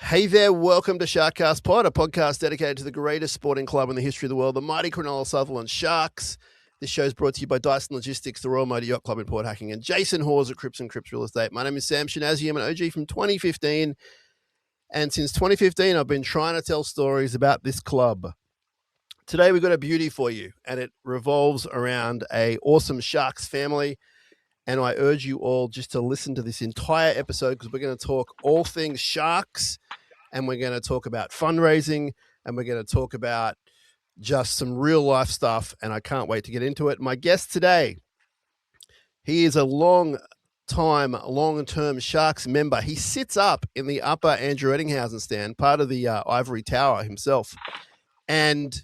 Hey there, welcome to SharkCast Pod, a podcast dedicated to the greatest sporting club in the history of the world, the mighty Cronulla Sharks. This show is brought to you by Dyson Logistics, the Royal Motor Yacht Club in Port Hacking, and Jason Hawes at Cripps and Cripps Real Estate. My name is Sam Shinazi. I'm an OG from 2015, and since 2015, I've been trying to tell stories about this club. Today, we've got a beauty for you, and it revolves around an awesome Sharks family. And I urge you all just to listen to this entire episode because we're going to talk all things Sharks, and we're going to talk about fundraising, and we're going to talk about just some real life stuff. And I can't wait to get into it. My guest today, he is a long-term Sharks member. He sits up in the upper Andrew Eddinghausen stand, part of the Ivory Tower himself. And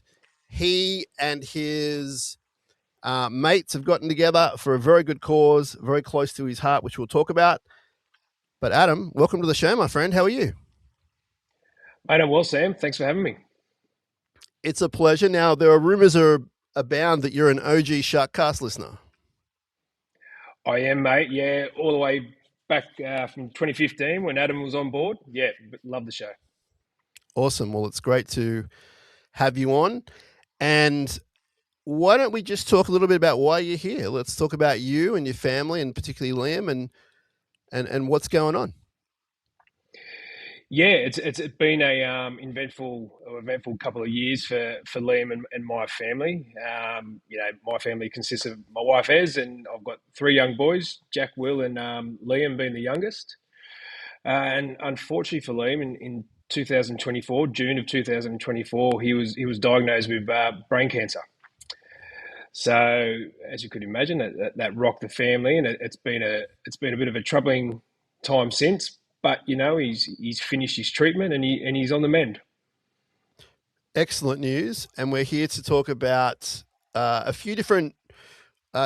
he and his mates have gotten together for a very good cause, very close to his heart, which we'll talk about. But Adam, welcome to the show, my friend. How are you? I'm well, Sam. Thanks for having me. It's a pleasure. Now, there are rumors abound that you're an OG SharkCast listener. I am, mate. Yeah, all the way back from 2015 when Adam was on board. Yeah, love the show. Awesome. Well, it's great to have you on. And why don't we just talk a little bit about why you're here? Let's talk about you and your family, and particularly Liam, and what's going on. Yeah, it's been a eventful couple of years for Liam and my family. My family consists of my wife Ez, and I've got three young boys, Jack, Will, and Liam being the youngest. And unfortunately for Liam, in 2024, June of 2024, he was diagnosed with brain cancer. So, as you could imagine, that rocked the family, and it's been a bit of a troubling time since. But he's finished his treatment, and he's on the mend. Excellent news, and we're here to talk about a few different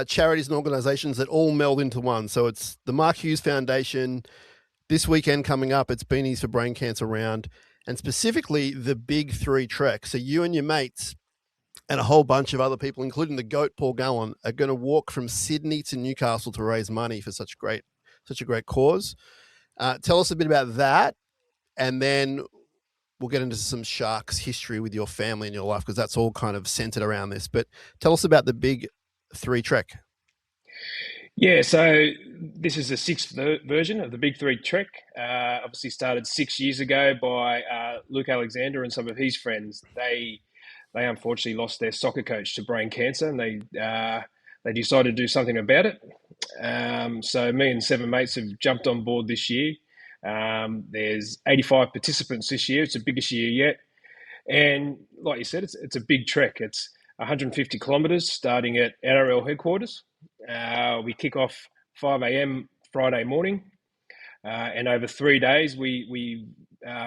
charities and organisations that all meld into one. So it's the Mark Hughes Foundation. This weekend coming up, it's Beanies for Brain Cancer Round, and specifically the Big Three Trek. So you and your mates and a whole bunch of other people, including the GOAT Paul Gallen, are going to walk from Sydney to Newcastle to raise money for such a great cause. Tell us a bit about that, and then we'll get into some Sharks history with your family and your life, because that's all kind of centered around this. But tell us about the Big Three Trek. Yeah, so this is the sixth version of the Big Three Trek. Obviously started 6 years ago by Luke Alexander and some of his friends. They unfortunately lost their soccer coach to brain cancer, and they decided to do something about it. So me and seven mates have jumped on board this year. There's 85 participants this year. It's the biggest year yet. And like you said, it's a big trek. It's 150 kilometres starting at NRL headquarters. We kick off 5 a.m. Friday morning. And over 3 days, we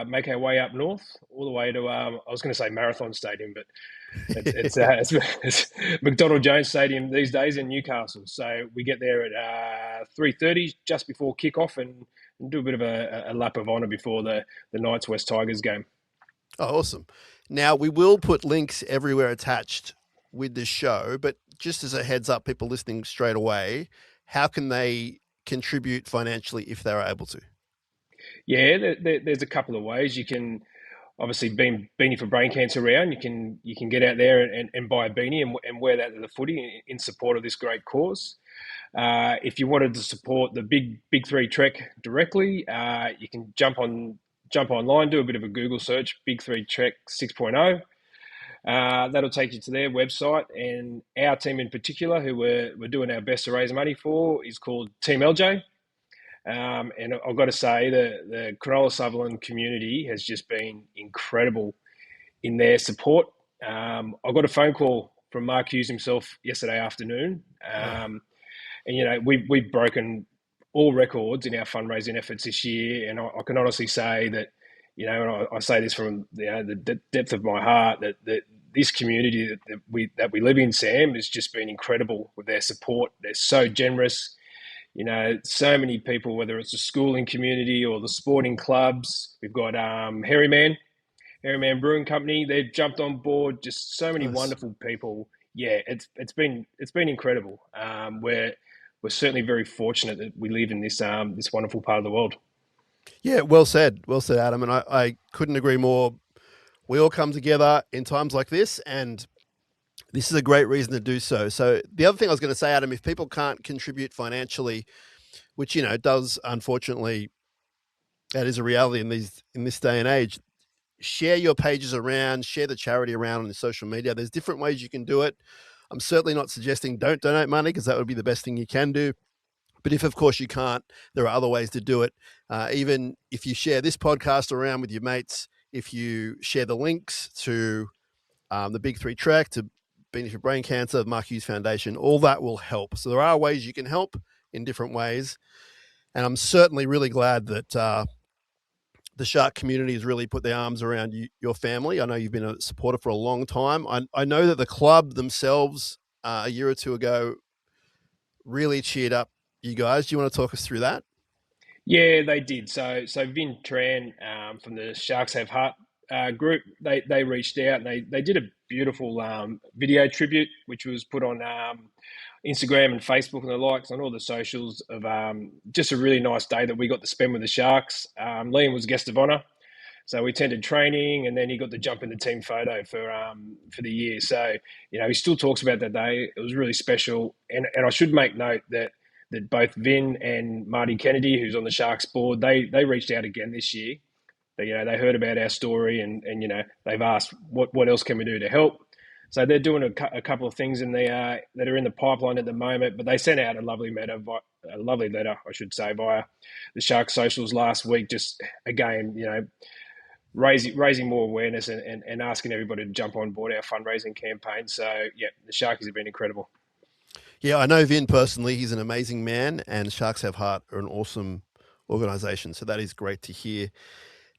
make our way up north, all the way to, I was going to say Marathon Stadium, but it's McDonald Jones Stadium these days in Newcastle. So we get there at 3:30, just before kickoff, and do a bit of a lap of honour before the Knights West Tigers game. Oh, awesome. Now, we will put links everywhere attached with this show, but just as a heads up, people listening straight away, how can they contribute financially if they're able to? Yeah, there's a couple of ways. You can obviously beanie for brain cancer round. You can get out there and buy a beanie and wear that to the footy in support of this great cause. If you wanted to support the Big Three Trek directly, you can jump online, do a bit of a Google search, Big Three Trek 6.0. That'll take you to their website, and our team in particular, who we're doing our best to raise money for, is called Team LJ. And I've got to say the Cronulla Sutherland community has just been incredible in their support. I got a phone call from Mark Hughes himself yesterday afternoon. And we've broken all records in our fundraising efforts this year, and I can honestly say that, and I say this from the depth of my heart, that this community that we live in, Sam, has just been incredible with their support. They're so generous. So many people, whether it's the schooling community or the sporting clubs. We've got Hairy Man Brewing Company. They've jumped on board. Just so many wonderful people. Yeah, it's been incredible. We're certainly very fortunate that we live in this wonderful part of the world. Yeah, well said. Well said, Adam. And I couldn't agree more. We all come together in times like this, and this is a great reason to do so. So the other thing I was going to say, Adam, if people can't contribute financially, which does unfortunately, that is a reality in this day and age. Share your pages around, share the charity around on social media. There's different ways you can do it. I'm certainly not suggesting don't donate money because that would be the best thing you can do. But if, of course, you can't, there are other ways to do it. Even if you share this podcast around with your mates, if you share the links to the Big Three Trek, to Beanie for Brain Cancer, the Mark Hughes Foundation, all that will help. So there are ways you can help in different ways. And I'm certainly really glad that the Shark community has really put their arms around your family. I know you've been a supporter for a long time. I know that the club themselves a year or two ago really cheered up you guys. Do you want to talk us through that? Yeah, they did. So Vin Tran from the Sharks Have Heart group, they reached out and they did a beautiful video tribute, which was put on Instagram and Facebook and the likes on all the socials of just a really nice day that we got to spend with the Sharks. Liam was guest of honour. So we attended training, and then he got to jump in the team photo for the year. So he still talks about that day. It was really special, and I should make note that both Vin and Marty Kennedy, who's on the Sharks board, they reached out again this year. They heard about our story, and they've asked what else can we do to help. So they're doing a couple of things in the that are in the pipeline at the moment. But they sent out a lovely letter, I should say, via the Shark socials last week. Just again, raising more awareness and asking everybody to jump on board our fundraising campaign. So yeah, the Sharkies have been incredible. Yeah, I know Vin personally. He's an amazing man, and Sharks Have Heart are an awesome organisation. So that is great to hear.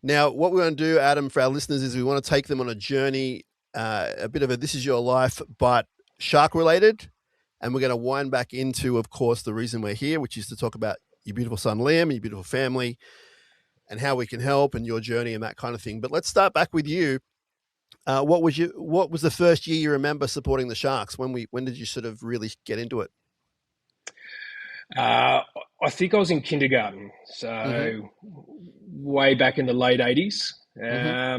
Now, what we're going to do, Adam, for our listeners is we want to take them on a journey, a bit of a this is your life, but shark related. And we're going to wind back into, of course, the reason we're here, which is to talk about your beautiful son, Liam, your beautiful family, and how we can help and your journey and that kind of thing. But let's start back with you. What was the first year you remember supporting the Sharks? When did you sort of really get into it? I think I was in kindergarten, so way back in the late '80s. I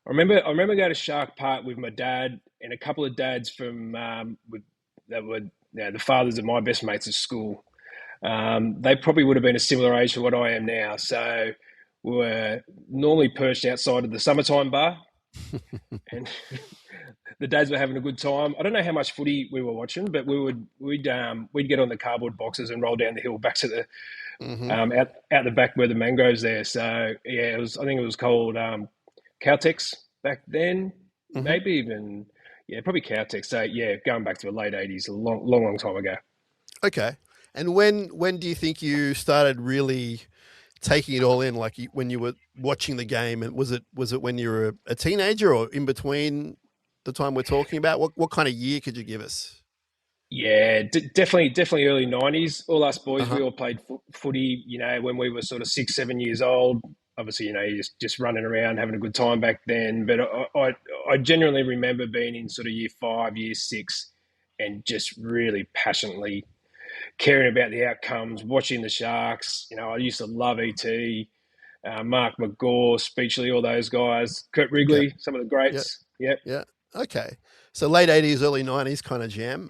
remember going to Shark Park with my dad and a couple of dads from that were the fathers of my best mates at school. They probably would have been a similar age to what I am now. So we were normally perched outside of the summertime bar, and the dads were having a good time. I don't know how much footy we were watching, but we'd get on the cardboard boxes and roll down the hill back to the out the back where the mangroves there. So yeah, I think it was called Caltex back then, maybe even probably Caltex. So yeah, going back to the late '80s, a long time ago. Okay, and when do you think you started really taking it all in? Like when you were watching the game, and was it when you were a teenager or in between the time we're talking about? What kind of year could you give us? Yeah, definitely early '90s. All us boys, we all played footy. When we were sort of 6, 7 years old. Obviously, you're just running around having a good time back then. But I genuinely remember being in sort of year 5, year 6, and just really passionately caring about the outcomes, watching the Sharks. I used to love ET, Mark McGaw, Speechley, all those guys, Kurt Wrigley, some of the greats. Yep. Yeah. Okay. So late '80s, early '90s kind of jam.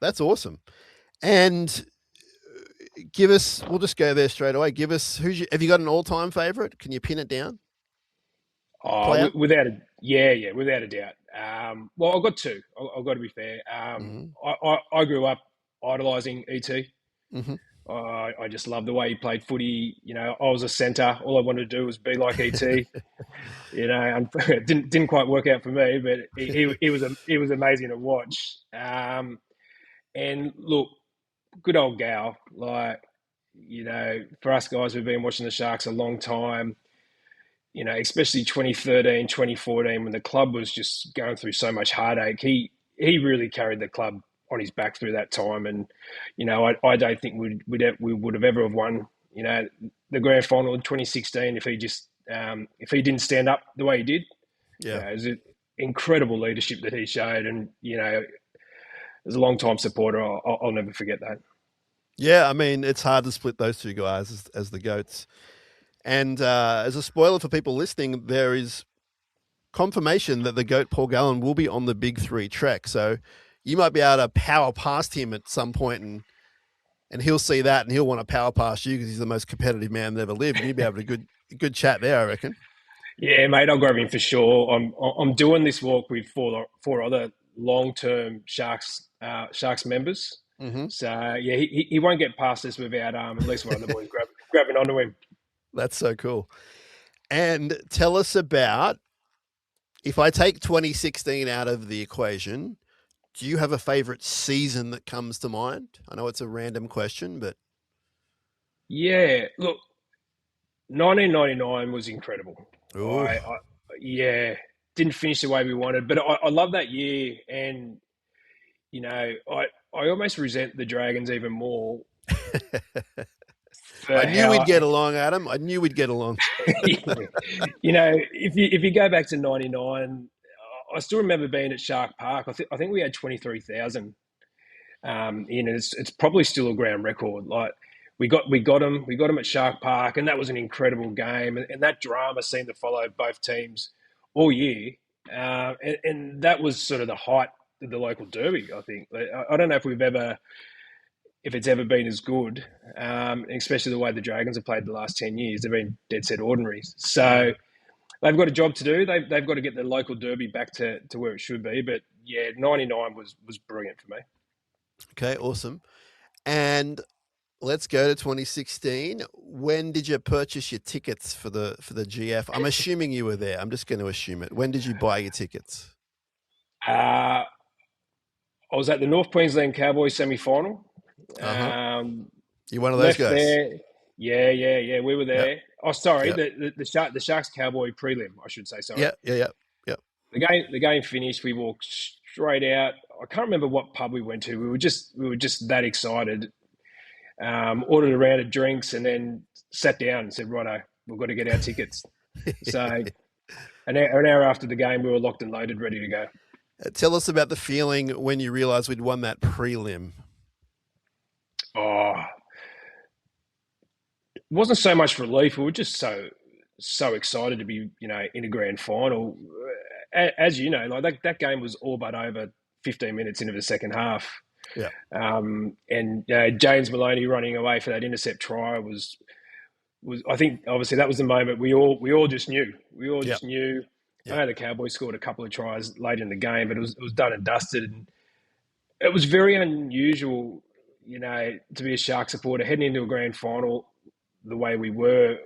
That's awesome. And we'll just go there straight away. Give us, have you got an all-time favourite? Can you pin it down? Oh, without a doubt. Well, I've got two. I've got to be fair. I grew up idolising ET. I just loved the way he played footy. I was a centre. All I wanted to do was be like ET. It didn't quite work out for me, but he was amazing to watch. And look, good old Gal. For us guys who've been watching the Sharks a long time, especially 2013, 2014, when the club was just going through so much heartache, he really carried the club on his back through that time. And, I don't think we would have ever have won, the grand final in 2016 if he didn't stand up the way he did. Yeah. It was an incredible leadership that he showed. And, as a long-time supporter, I'll never forget that. Yeah, I mean, it's hard to split those two guys as the GOATs. And as a spoiler for people listening, there is confirmation that the GOAT Paul Gallen will be on the Big Three trek. So you might be able to power past him at some point, and he'll see that and he'll want to power past you because he's the most competitive man that ever lived. And you'd be able to good chat there, I reckon. Yeah, mate, I'll grab him for sure. I'm doing this walk with four other long-term Sharks members. Mm-hmm. So yeah, he won't get past us without at least one of the boys grabbing onto him. That's so cool. And tell us about, if I take 2016 out of the equation, do you have a favorite season that comes to mind? I know it's a random question, but Yeah, look, 1999 was incredible. Yeah, didn't finish the way we wanted, but I love that year, and you know, I almost resent the Dragons even more. I knew we'd get along, Adam. I knew we'd get along. You know, if you go back to '99, I still remember being at Shark Park. I think we had 23,000. It's probably still a ground record. Like we got them at Shark Park, and that was an incredible game. And that drama seemed to follow both teams all year. And that was sort of the height of the local derby. I think. I don't know if it's ever been as good, especially the way the Dragons have played the last 10 years. They've been dead set ordinaries. So they've got a job to do. They've got to get the local derby back to where it should be. But yeah, 99 was brilliant for me. Okay, awesome. And let's go to 2016. When did you purchase your tickets for the GF? I'm assuming you were there. I'm just going to assume it. When did you buy your tickets? I was at the North Queensland Cowboys semi-final. You're one of those guys. There. Yeah. We were there. Yep. Oh, sorry. Yep. The Sharks Cowboy prelim, I should say. Sorry. Yeah. The game finished. We walked straight out. I can't remember what pub we went to. We were just that excited. Ordered a round of drinks and then sat down and said, "Righto, we've got to get our tickets." So an hour after the game, we were locked and loaded, ready to go. Tell us about the feeling when you realised we'd won that prelim. Oh, it wasn't so much relief. We were just so excited to be, in a grand final. As you know, like that game was all but over 15 minutes into the second half. Yeah. And James Maloney running away for that intercept try was I think obviously that was the moment we all just knew. We all just knew. I know the Cowboys scored a couple of tries late in the game, but it was done and dusted. And it was very unusual, to be a Shark supporter heading into a grand final the way we were.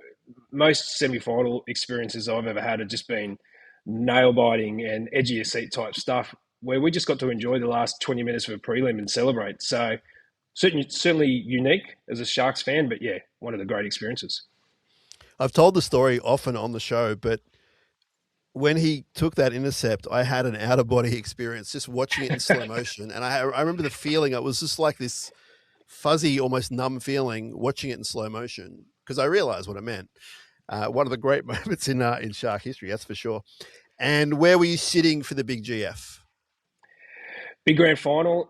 Most semi-final experiences I've ever had have just been nail-biting and edge of your seat type stuff, where we just got to enjoy the last 20 minutes of a prelim and celebrate. So certainly unique as a Sharks fan, but yeah, one of the great experiences. I've told the story often on the show, but when he took that intercept, I had an out-of-body experience just watching it in slow motion. And I remember the feeling. It was just like this fuzzy, almost numb feeling watching it in slow motion because I realized what it meant. One of the great moments in Shark history, that's for sure. And where were you sitting for the big GF? Big grand final.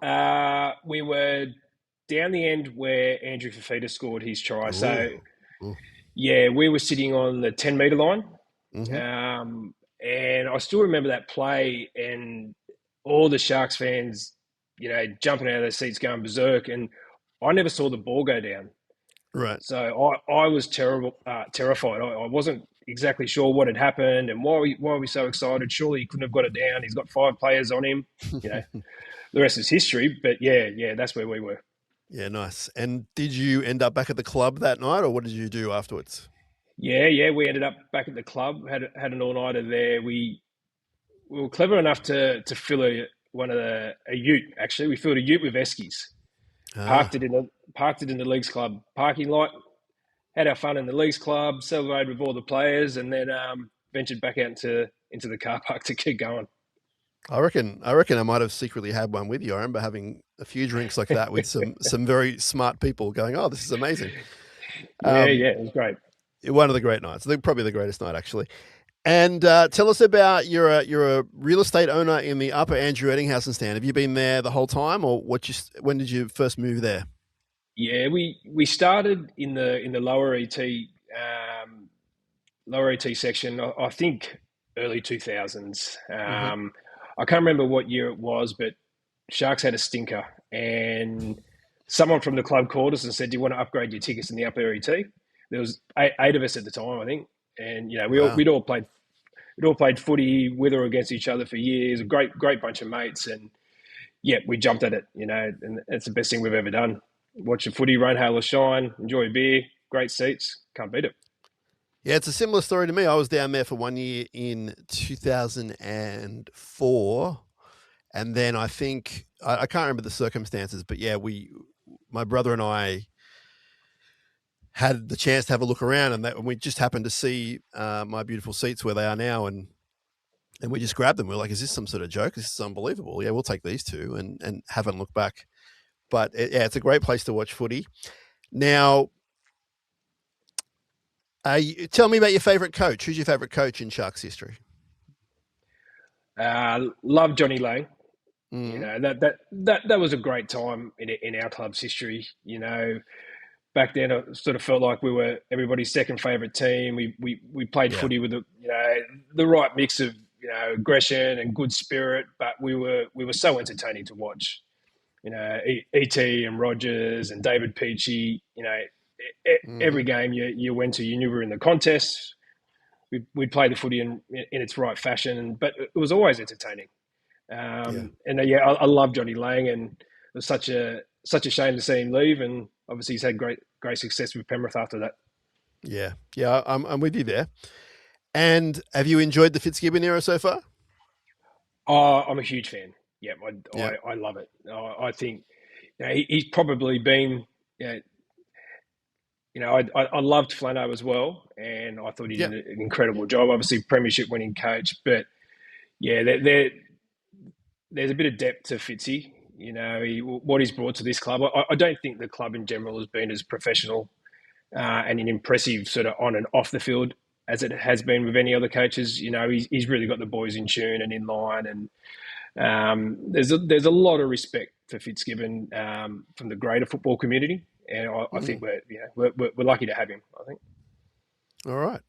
We were down the end where Andrew Fafita scored his try. Ooh. Yeah, we were sitting on the 10-metre line. Mm-hmm. And I still remember that play and all the Sharks fans, jumping out of their seats going berserk. And I never saw the ball go down. Right. So I was terrified. I wasn't exactly sure what had happened and why were we so excited. Surely he couldn't have got it down. He's got 5 players on him. The rest is history. But yeah, that's where we were. Yeah, nice. And did you end up back at the club that night, or what did you do afterwards? Yeah, we ended up back at the club. Had an all-nighter there. We were clever enough to fill a ute. Actually, we filled a ute with Eskies. Parked it in the Leagues Club parking lot. Had our fun in the Leagues Club. Celebrated with all the players, and then ventured back out into the car park to keep going. I reckon I might have secretly had one with you. I remember having a few drinks like that with some very smart people going, "Oh, this is amazing." Yeah, it was great. One of the great nights. Probably the greatest night, actually. And tell us about you're a real estate owner in the Upper Andrew Eddinghausen stand. Have you been there the whole time, or when did you first move there? Yeah, we started in the lower ET lower ET section. I think early 2000s. Hmm. I can't remember what year it was, but Sharks had a stinker, and someone from the club called us and said, "Do you want to upgrade your tickets in the upper ET?" There was eight of us at the time, I think, and Wow. we'd all played footy with or against each other for years. A great bunch of mates, and yeah, we jumped at it, and it's the best thing we've ever done. Watch the footy, rain, hail, or shine, enjoy a beer, great seats, can't beat it. Yeah, it's a similar story to me. I was down there for 1 year in 2004. And then I think, I can't remember the circumstances, but yeah, my brother and I had the chance to have a look around, and we just happened to see my beautiful seats where they are now. And we just grabbed them. We are like, is this some sort of joke? This is unbelievable. Yeah, we'll take these two, and haven't looked back. But yeah, it's a great place to watch footy. Now, tell me about your favourite coach. Who's your favourite coach in Sharks history? Love Johnny Lang. Mm, That was a great time in our club's history. Back then it sort of felt like we were everybody's second favourite team. We played yeah. footy with the right mix of aggression and good spirit, but we were so entertaining to watch. ET and Rogers and David Peachy. Every Hmm. game you went to, you knew we were in the contest. We'd play the footy in its right fashion, but it was always entertaining. Yeah. And yeah, I love Johnny Lang, and it was such a shame to see him leave. And obviously, he's had great success with Penrith after that. Yeah. Yeah. I'm with you there. And have you enjoyed the Fitzgibbon era so far? I'm a huge fan. Yeah, Yeah. I love it. I think he's probably been. I loved Flano as well, and I thought he Yeah. did an incredible job. Obviously, premiership winning coach, but yeah, there's a bit of depth to Fitzy. What he's brought to this club. I don't think the club in general has been as professional and an impressive sort of on and off the field as it has been with any other coaches. He's really got the boys in tune and in line, and there's a lot of respect for Fitzgibbon from the greater football community, and I think Mm. we're lucky to have him. I think. All right.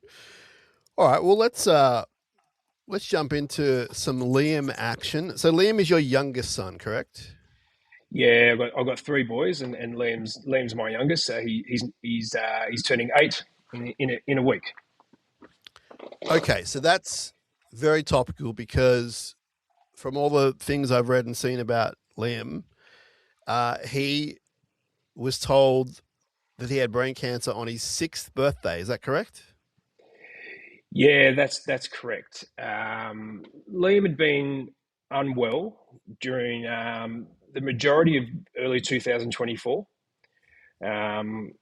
All right. Well, let's jump into some Liam action. So Liam is your youngest son, correct? Yeah, I've got three boys, and Liam's my youngest, so he's turning 8 in a week. Okay, so that's very topical because from all the things I've read and seen about Liam, he was told that he had brain cancer on his 6th birthday. Is that correct? Yeah, that's correct. Liam had been unwell during the majority of early 2024. Um,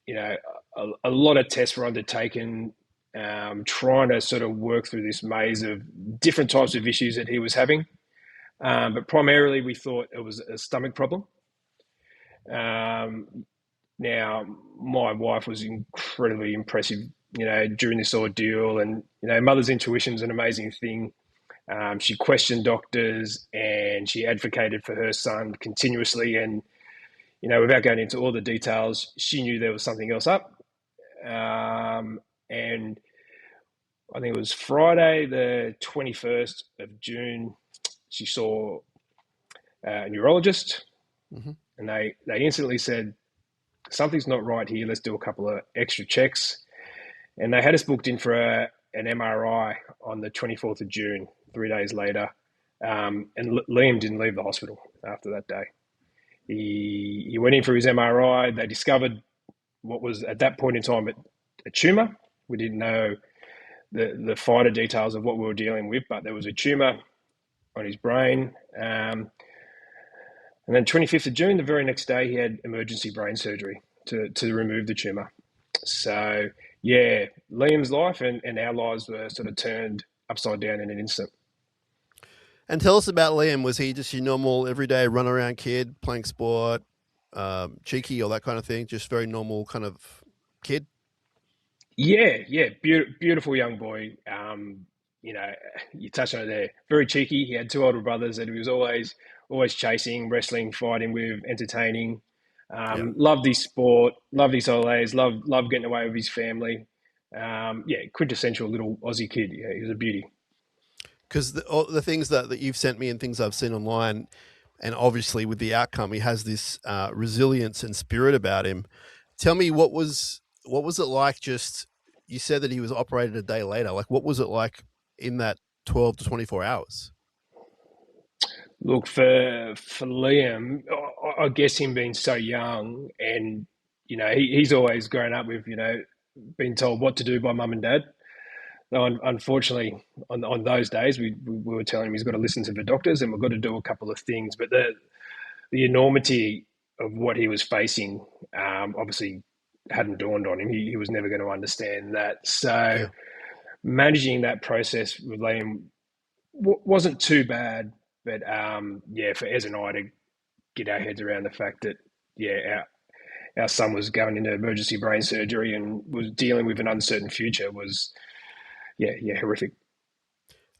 a lot of tests were undertaken, trying to sort of work through this maze of different types of issues that he was having. But primarily, we thought it was a stomach problem. Um, Now, my wife was incredibly impressive, during this ordeal, and mother's intuition is an amazing thing. She questioned doctors and she advocated for her son continuously, and without going into all the details, she knew there was something else up. And I think it was Friday, the 21st of June, she saw a neurologist, Mm-hmm. and they instantly said, something's not right here. Let's do a couple of extra checks. And they had us booked in for an MRI on the 24th of June, 3 days later. And Liam didn't leave the hospital after that day. He went in for his MRI. They discovered what was at that point in time a tumour. We didn't know the finer details of what we were dealing with, but there was a tumour on his brain. And then 25th of June, the very next day, he had emergency brain surgery to remove the tumour. So, yeah, Liam's life and our lives were sort of turned upside down in an instant. And tell us about Liam. Was he just your normal, everyday run around kid playing sport, cheeky, or that kind of thing? Just very normal kind of kid? Yeah, beautiful young boy. You know, you touched on it there. Very cheeky. He had two older brothers that he was always chasing, wrestling, fighting with, entertaining. Yeah. Loved his sport, loved his holidays, loved getting away with his family. quintessential little Aussie kid. Yeah, he was a beauty. Because all the things that you've sent me and things I've seen online, and obviously with the outcome, he has this resilience and spirit about him. Tell me, what was it like? Just, you said that he was operated a day later. Like, what was it like in that 12 to 24 hours? Look, for Liam, I guess him being so young, and he's always grown up with being told what to do by mum and dad. No, unfortunately, on those days, we were telling him he's got to listen to the doctors and we've got to do a couple of things. But the enormity of what he was facing obviously hadn't dawned on him. He was never going to understand that. So Yeah. managing that process with Liam wasn't too bad. But for Ez and I to get our heads around the fact that our son was going into emergency brain surgery and was dealing with an uncertain future was horrific.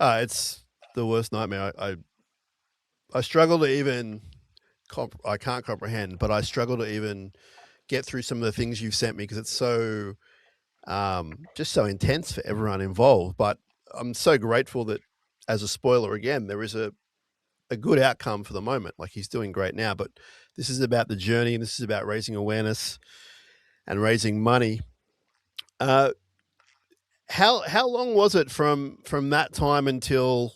It's the worst nightmare. I struggle to even I can't comprehend, but I struggle to even get through some of the things you've sent me because it's so just so intense for everyone involved. But I'm so grateful that, as a spoiler again, there is a good outcome for the moment. Like, he's doing great now, but this is about the journey, and this is about raising awareness and raising money. How long was it from that time until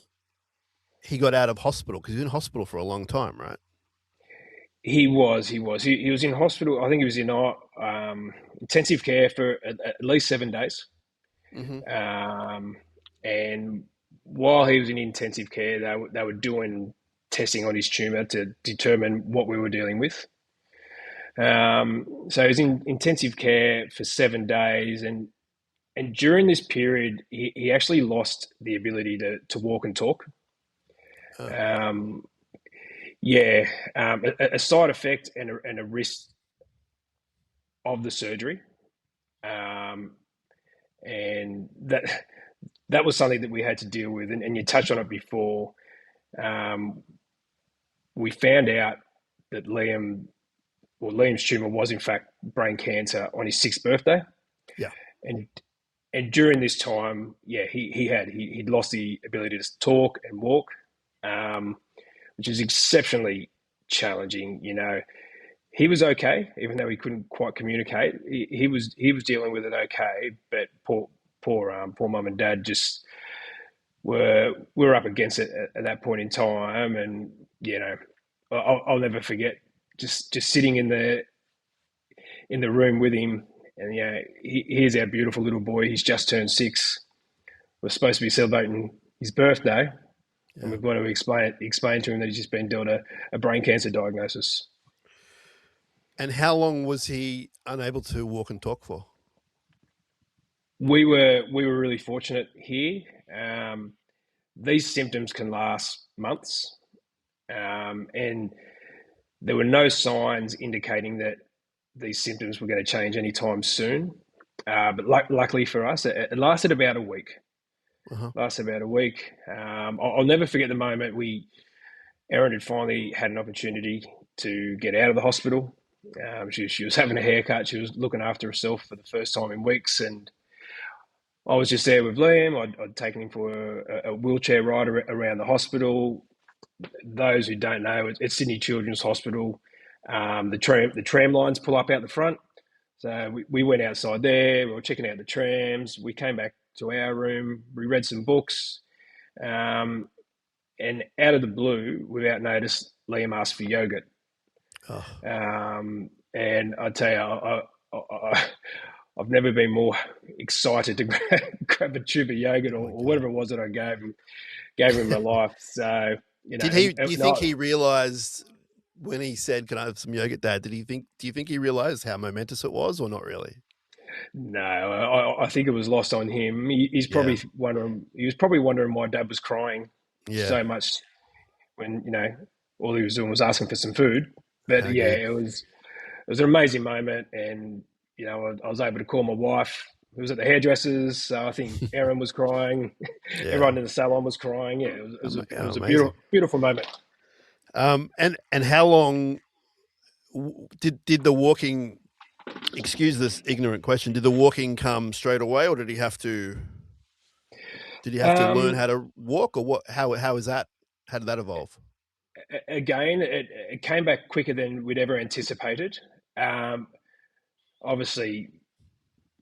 he got out of hospital? Because he was in hospital for a long time, right? He was. He was in hospital. I think he was in intensive care for at least 7 days. Mm-hmm. And while he was in intensive care, they were doing testing on his tumor to determine what we were dealing with. So he was in intensive care for 7 days, and during this period, he actually lost the ability to walk and talk. Oh. A side effect and a risk of the surgery, and that was something that we had to deal with. And you touched on it before. We found out that Liam's tumor was in fact brain cancer on his 6th birthday. Yeah. And during this time, he'd lost the ability to talk and walk, which is exceptionally challenging. He was okay, even though he couldn't quite communicate. He was dealing with it okay, but poor mum and dad just were up against it at that point in time. And I'll never forget just sitting in the room with him. And here's our beautiful little boy. He's just turned 6. We're supposed to be celebrating his birthday, and we've got to explain to him that he's just been dealt a brain cancer diagnosis. And how long was he unable to walk and talk for? We were really fortunate here. These symptoms can last months, and there were no signs indicating that these symptoms were going to change anytime soon. But luckily for us, it lasted about a week. Uh-huh. I'll never forget the moment Erin had finally had an opportunity to get out of the hospital. She was having a haircut. She was looking after herself for the first time in weeks. And I was just there with Liam. I'd taken him for a wheelchair ride around the hospital. Those who don't know, it's Sydney Children's Hospital. The tram lines pull up out the front. So we went outside there. We were checking out the trams. We came back to our room. We read some books. And out of the blue, without notice, Liam asked for yogurt. Oh. And I tell you, I've never been more excited to grab a tube of yogurt or whatever it was that I gave him my life. So, do you think he realised when he said, "Can I have some yogurt, Dad"? Do you think he realised how momentous it was, or not really? No, I think it was lost on him. He's probably wondering. He was probably wondering why Dad was crying so much when all he was doing was asking for some food. But it was an amazing moment, and I was able to call my wife, who was at the hairdressers. So I think Erin was crying. Yeah. Everyone in the salon was crying. Yeah, it was a beautiful moment. And how long did the walking Excuse this ignorant question. Did the walking come straight away, or did he have to? Did he have to learn Um, how to walk, or what? How is that? How did that evolve? Again, it came back quicker than we'd ever anticipated. Um, Obviously,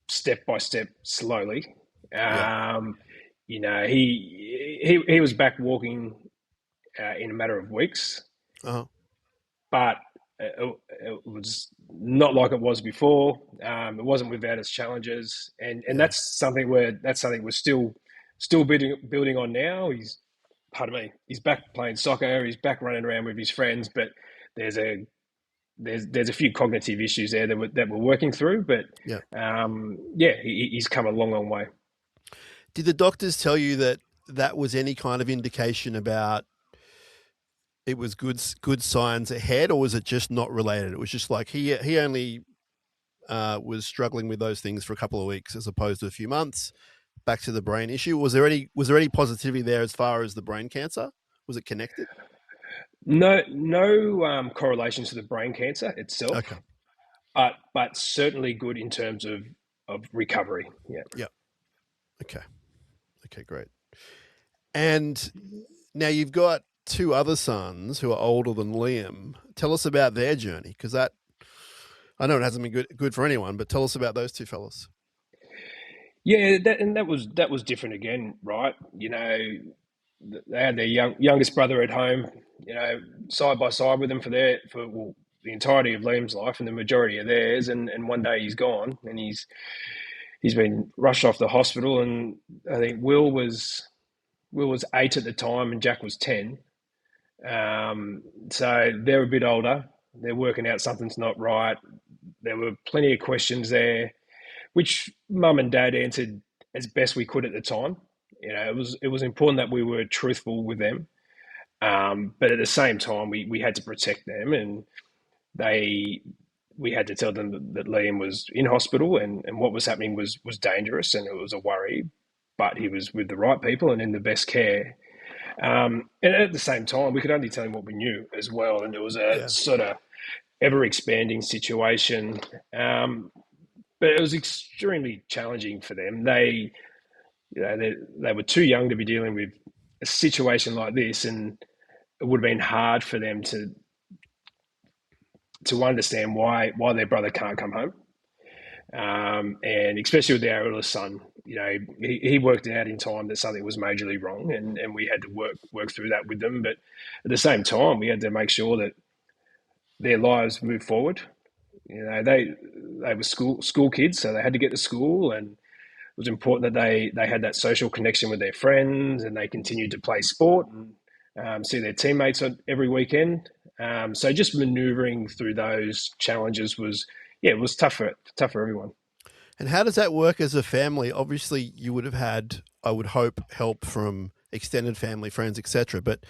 step by step, slowly. Yeah. Um, he was back walking in a matter of weeks, Uh-huh. but it was not like it was before. It wasn't without its challenges, and Yeah. that's something we're still building on now. Pardon me, he's back playing soccer. He's back running around with his friends, but there's a there's a few cognitive issues there that we're working through. But Yeah. yeah, he's come a long way. Did the doctors tell you that that was any kind of indication about it was good signs ahead, or was it just not related? It was just like he only was struggling with those things for a couple of weeks as opposed to a few months. Back to the brain issue. Was there any positivity there as far as the brain cancer? Was it connected? No correlation to the brain cancer itself, Okay. but certainly good in terms of recovery. Yeah. Yeah. Okay. Okay. Great. And now you've got two other sons who are older than Liam. Tell us about their journey, because that I know it hasn't been good for anyone, but tell us about those two fellas. Yeah, that was different again, right? They had their youngest brother at home, side by side with them for well, the entirety of Liam's life and the majority of theirs. And one day he's gone, and he's been rushed off the hospital. And I think Will was 8 at the time, and Jack was 10. So they're a bit older. They're working out something's not right. There were plenty of questions there, which mum and dad answered as best we could at the time. It was important that we were truthful with them, but at the same time, we had to protect them, and they we had to tell them that Liam was in hospital, and what was happening was dangerous, and it was a worry. But he was with the right people and in the best care. And at the same time, we could only tell him what we knew as well, and it was a Yeah. sort of ever expanding situation. But it was extremely challenging for them. They were too young to be dealing with a situation like this, and it would have been hard for them to understand why their brother can't come home. And especially with our eldest son, he worked out in time that something was majorly wrong, and we had to work through that with them. But at the same time, we had to make sure that their lives moved forward. They were school kids, so they had to get to school, and it was important that they had that social connection with their friends, and they continued to play sport and see their teammates on every weekend. So just manoeuvring through those challenges was tough for everyone. And how does that work as a family? Obviously, you would have had, I would hope, help from extended family, friends, etc. But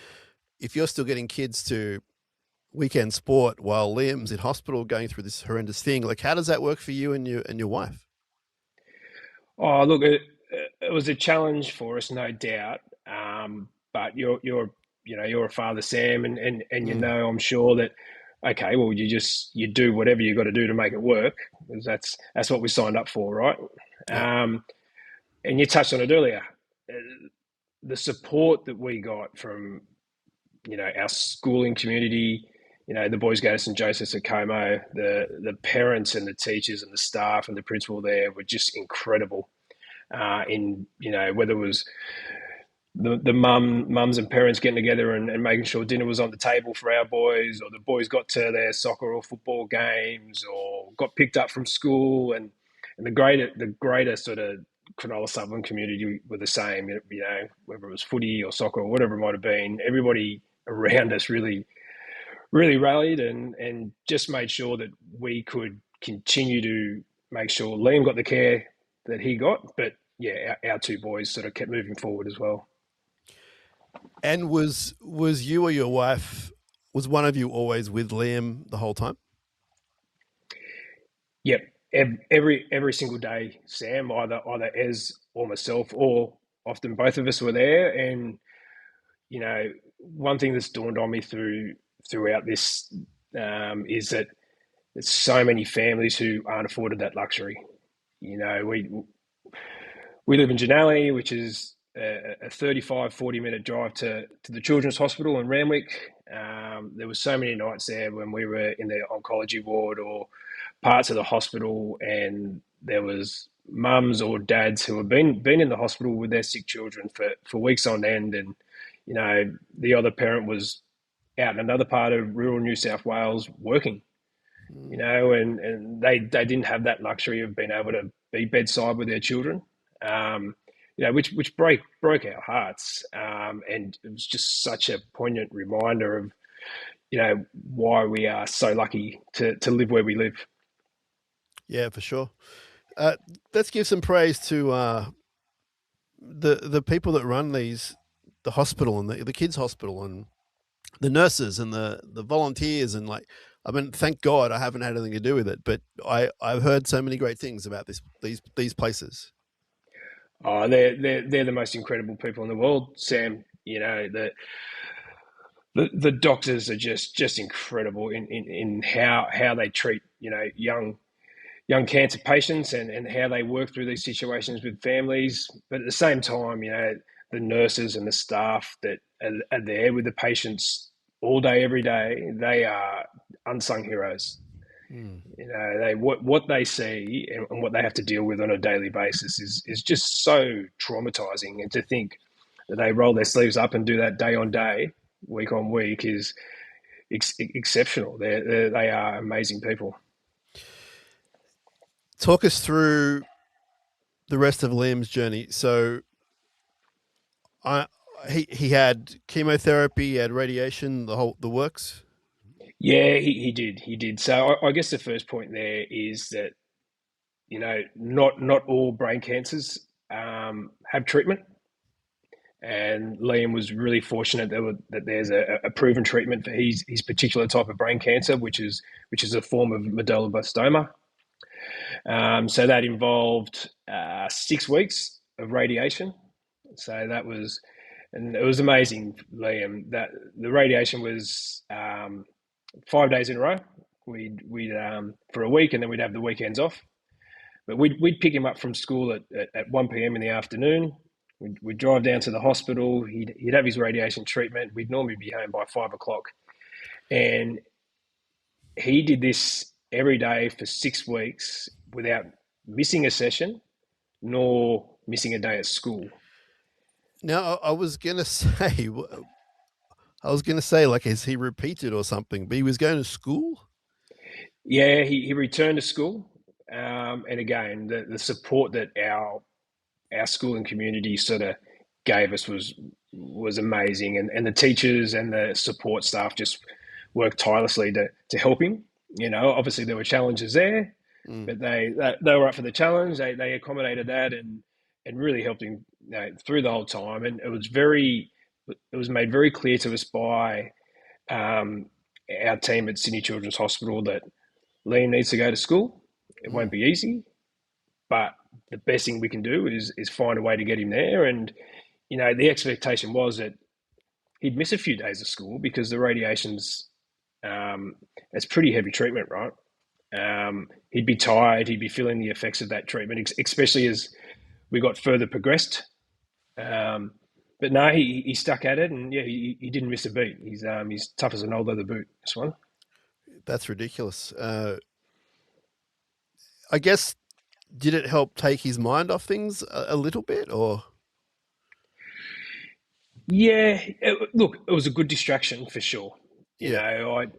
if you're still getting kids to weekend sport while Liam's in hospital going through this horrendous thing, like how does that work for you and your wife? Oh, look, it was a challenge for us, no doubt. But you're a father, Sam, and Mm, I'm sure that okay, well, you do whatever you got to do to make it work, because that's what we signed up for, right? yeah, Um, and you touched on it earlier, uh, the support that we got from our schooling community. The boys go to St Joseph's at Como. The parents and the teachers and the staff and the principal there were just incredible. In whether it was the mums and parents getting together and making sure dinner was on the table for our boys, or the boys got to their soccer or football games, or got picked up from school, and the greater sort of Cronulla Southern community were the same. Whether it was footy or soccer or whatever it might have been, everybody around us really rallied and just made sure that we could continue to make sure Liam got the care that he got, but yeah, our two boys sort of kept moving forward as well. and was you or your wife, was one of you always with Liam the whole time? Yep, every single day, Sam, either Ez or myself, or often both of us were there. And one thing that's dawned on me throughout this is that there's so many families who aren't afforded that luxury. You know, we live in Janali, which is a 35, 40-minute drive to the Children's Hospital in Randwick. There were so many nights there when we were in the oncology ward or parts of the hospital, and there was mums or dads who have been in the hospital with their sick children for weeks on end, and you know the other parent was out in another part of rural New South Wales working, you know, and they didn't have that luxury of being able to be bedside with their children, you know, which broke our hearts, and it was just such a poignant reminder of, you know, why we are so lucky to live where we live. Yeah, for sure. Let's give some praise to the people that run the hospital and the kids' hospital and the nurses and the volunteers and like. I mean, thank God I haven't had anything to do with it, but I've heard so many great things about these places. Oh, they're the most incredible people in the world, Sam. You know, the doctors are just incredible in how they treat, you know, young cancer patients, and how they work through these situations with families. But at the same time, you know, the nurses and the staff that are there with the patients all day, every day, they are unsung heroes. Mm. You know, what they see and what they have to deal with on a daily basis is just so traumatizing. And to think that they roll their sleeves up and do that day on day, week on week, is exceptional. They are amazing people. Talk us through the rest of Liam's journey. So, I he had chemotherapy, he had radiation, the works. Yeah, he did. So I guess the first point there is that, you know, not all brain cancers have treatment, and Liam was really fortunate that there's a proven treatment for his particular type of brain cancer, which is a form of medulloblastoma. So that involved 6 weeks of radiation. So that was, and it was amazing, Liam. That the radiation was 5 days in a row. We'd for a week, and then we'd have the weekends off. But we'd pick him up from school at 1 p.m. in the afternoon. We'd drive down to the hospital. He'd have his radiation treatment. We'd normally be home by 5 o'clock. And he did this every day for 6 weeks without missing a session nor missing a day at school. Now, I was gonna say, like, is he repeated or something? But he was going to school. Yeah, he returned to school. And again, the support that our school and community sort of gave us was amazing, and the teachers and the support staff just worked tirelessly to help him. You know, obviously there were challenges there, but they were up for the challenge. They accommodated that and really helped him, you know, through the whole time. And it was made very clear to us by our team at Sydney Children's Hospital that Liam needs to go to school. It won't be easy, but the best thing we can do is find a way to get him there. And you know, the expectation was that he'd miss a few days of school because the radiation's it's pretty heavy treatment, right? He'd be tired. He'd be feeling the effects of that treatment, especially as we got further progressed. But no, he stuck at it, and yeah, he didn't miss a beat. He's tough as an old leather boot. This one. That's ridiculous. I guess, did it help take his mind off things a little bit, or? Yeah, look, it was a good distraction for sure. You Yeah. know,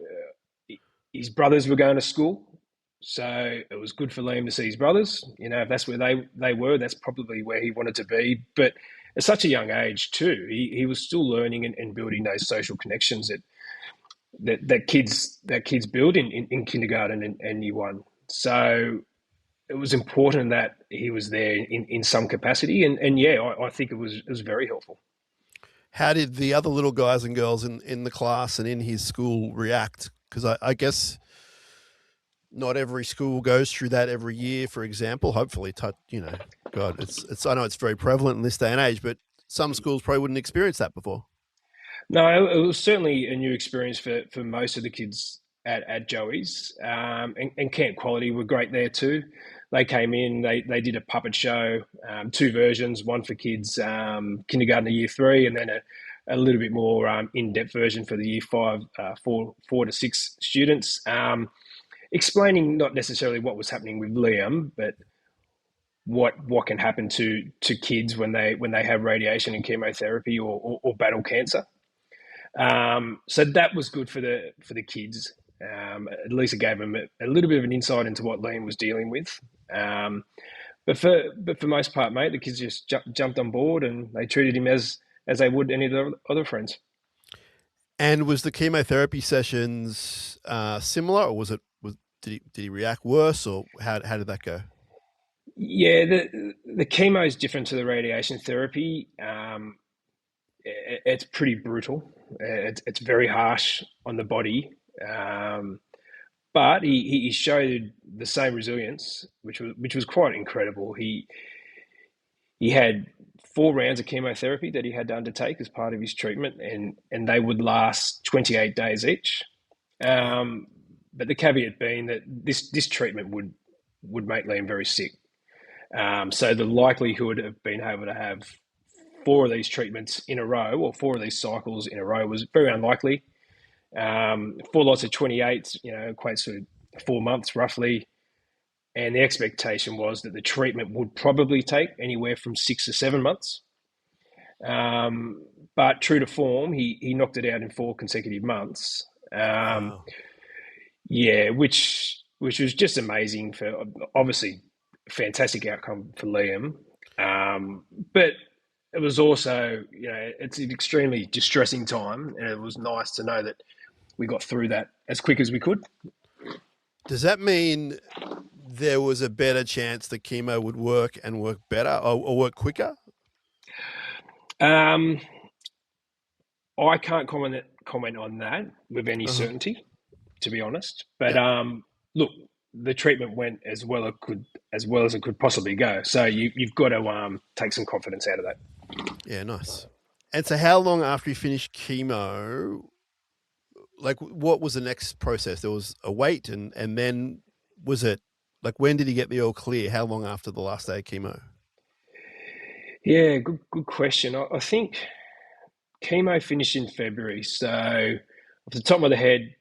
his brothers were going to school, so it was good for Liam to see his brothers. You know, if that's where they were, that's probably where he wanted to be. But at such a young age too, he was still learning and building those social connections that kids build in kindergarten and year one. So it was important that he was there in some capacity, and yeah, I think it was very helpful. How did the other little guys and girls in the class and in his school react? Because I guess not every school goes through that every year, for example. Hopefully, you know, God, it's. I know it's very prevalent in this day and age, but some schools probably wouldn't experience that before. No, it was certainly a new experience for most of the kids at Joey's, and camp quality were great there too. They came in, they did a puppet show, two versions, one for kids, kindergarten to year 3, and then a little bit more in-depth version for the year 5, 4 to 6 students, explaining not necessarily what was happening with Liam, but what can happen to kids when they have radiation and chemotherapy or battle cancer. So that was good for the kids. At least it gave them a little bit of an insight into what Liam was dealing with. But for most part, mate, the kids just jumped on board and they treated him as they would any of their other friends. And was the chemotherapy sessions similar, or did he react worse, or how did that go? Yeah, the chemo is different to the radiation therapy. It's pretty brutal. It's very harsh on the body, but he showed the same resilience, which was quite incredible. He had 4 rounds of chemotherapy that he had to undertake as part of his treatment, and they would last 28 days each. But the caveat being that this treatment would make Liam very sick. So the likelihood of being able to have 4 of these treatments in a row, or 4 of these cycles in a row, was very unlikely. 4 lots of 28, equates to 4 months roughly. And the expectation was that the treatment would probably take anywhere from 6 to 7 months. But true to form, he knocked it out in 4 consecutive months. Wow. Yeah, which was just amazing for, obviously, fantastic outcome for Liam. But it was also, it's an extremely distressing time, and it was nice to know that we got through that as quick as we could. Does that mean there was a better chance the chemo would work and work better, or work quicker? I can't comment on that with any certainty, to be honest. But look, the treatment went as well as it could possibly go. So you've got to take some confidence out of that. Yeah, nice. And so, how long after you finished chemo? Like, what was the next process? There was a wait, and then was it like, when did he get the all clear? How long after the last day of chemo? Yeah, good question. I think chemo finished in February. So off the top of the head,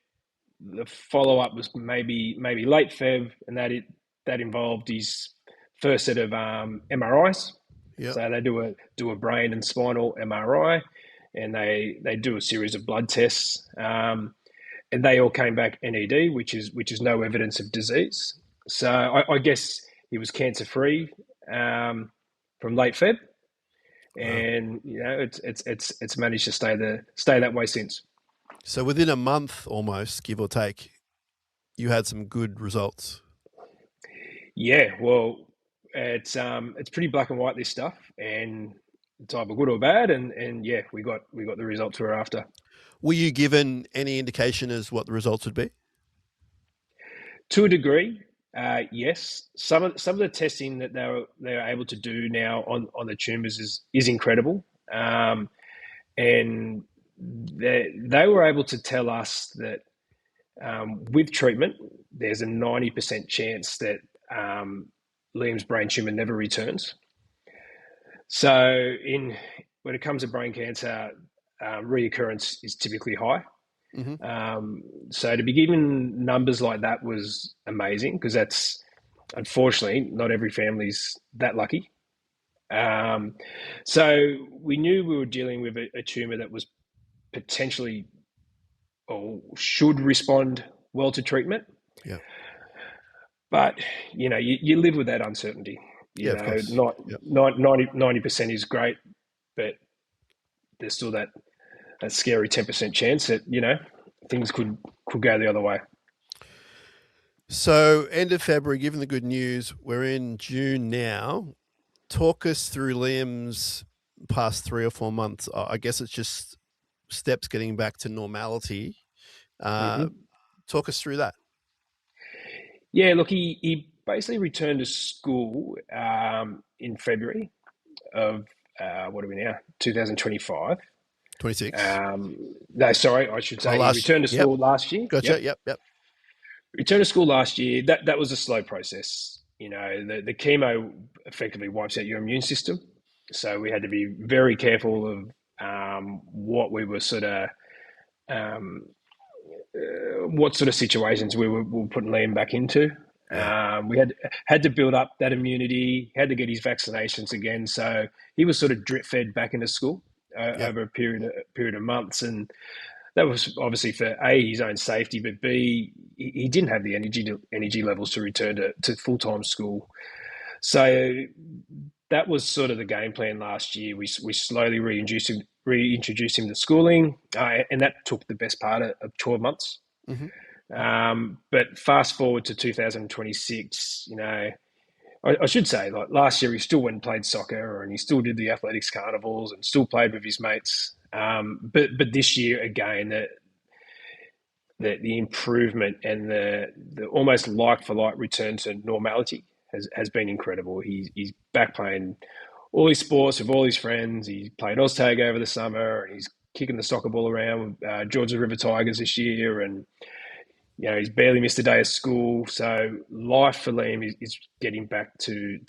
the follow-up was maybe late Feb, and that involved his first set of MRIs. Yep. So they do a brain and spinal MRI, and they do a series of blood tests, and they all came back NED, which is no evidence of disease. So I guess he was cancer-free from late Feb, and it's managed to stay that way since. So within a month, almost, give or take, you had some good results. Yeah, well, it's pretty black and white, this stuff, and it's either good or bad, and yeah, we got the results we were after. Were you given any indication as what the results would be? To a degree, yes. Some of the testing that they're able to do now on the tumours is incredible, and they were able to tell us that with treatment, there's a 90% chance that Liam's brain tumour never returns. So when it comes to brain cancer, reoccurrence is typically high. Mm-hmm. So to be given numbers like that was amazing, because that's, unfortunately, not every family's that lucky. So we knew we were dealing with a tumour that was potentially, or should respond well to treatment. Yeah. But, you live with that uncertainty. Of course. 90% is great, but there's still that scary 10% chance that, things could go the other way. So end of February, given the good news, we're in June now. Talk us through Liam's past 3 or 4 months. I guess it's just steps getting back to normality. Talk us through that. Yeah, look, he basically returned to school in February of, what are we now, 2025. 26. No, sorry, I should say he returned to school last year. Gotcha, yep. Return to school last year, that was a slow process. The chemo effectively wipes out your immune system. So we had to be very careful of what we were um, what sort of situations we were putting Liam back into. Yeah. We had to build up that immunity, had to get his vaccinations again. So he was sort of drip fed back into school Yeah. over a period of months, and that was obviously for A, his own safety, but B, he didn't have the energy levels to return to full time school. So that was sort of the game plan last year. We slowly reintroduced him to schooling, and that took the best part of 12 months. Mm-hmm. But fast forward to 2026, I should say, like last year, he still went and played soccer, and he still did the athletics carnivals, and still played with his mates. But this year again, the improvement and the almost like for like return to normality has been incredible. He's back playing all his sports with all his friends. He played Oztag over the summer, and he's kicking the soccer ball around with Georgia River Tigers this year, and he's barely missed a day of school. So life for Liam is getting back to